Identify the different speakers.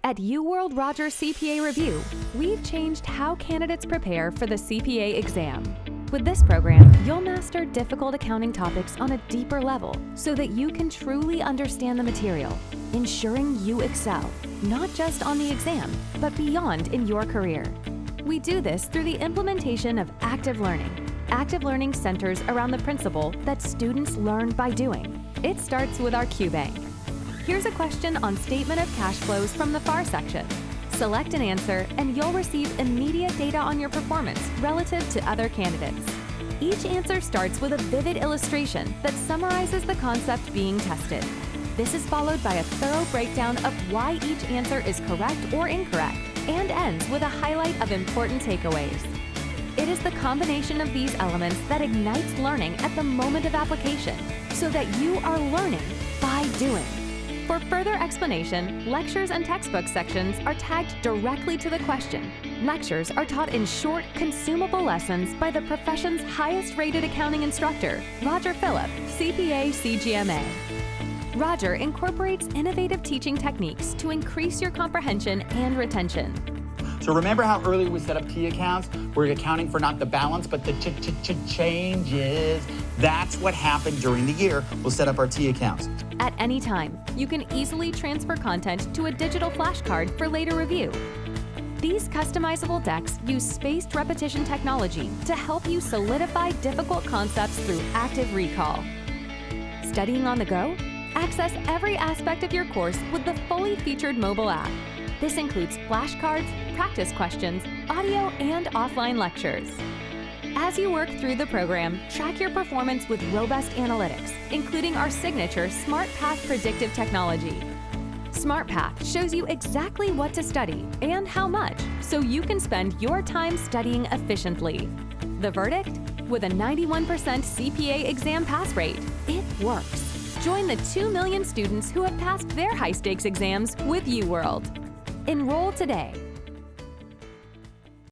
Speaker 1: At UWorld Roger CPA Review, we've changed how candidates prepare for the CPA exam. With this program, you'll master difficult accounting topics on a deeper level so that you can truly understand the material, ensuring you excel, not just on the exam, but beyond in your career. We do this through the implementation of active learning. Active learning centers around the principle that students learn by doing. It starts with our Q Bank. Here's a question on statement of cash flows from the FAR section. Select an answer and you'll receive immediate data on your performance relative to other candidates. Each answer starts with a vivid illustration that summarizes the concept being tested. This is followed by a thorough breakdown of why each answer is correct or incorrect, and ends with a highlight of important takeaways. It is the combination of these elements that ignites learning at the moment of application, so that you are learning by doing. For further explanation, lectures and textbook sections are tagged directly to the question. Lectures are taught in short, consumable lessons by the profession's highest-rated accounting instructor, Roger Phillip, CPA CGMA. Roger incorporates innovative teaching techniques to increase your comprehension and retention.
Speaker 2: So remember how earlier we set up T accounts? We're accounting for not the balance, but the changes. That's what happened during the year. We'll set up our T accounts.
Speaker 1: At any time, you can easily transfer content to a digital flashcard for later review. These customizable decks use spaced repetition technology to help you solidify difficult concepts through active recall. Studying on the go? Access every aspect of your course with the fully featured mobile app. This includes flashcards, practice questions, audio, and offline lectures. As you work through the program, track your performance with robust analytics, including our signature SmartPath predictive technology. SmartPath shows you exactly what to study and how much, so you can spend your time studying efficiently. The verdict? With a 91% CPA exam pass rate, it works. Join the 2 million students who have passed their high-stakes exams with UWorld. Enroll today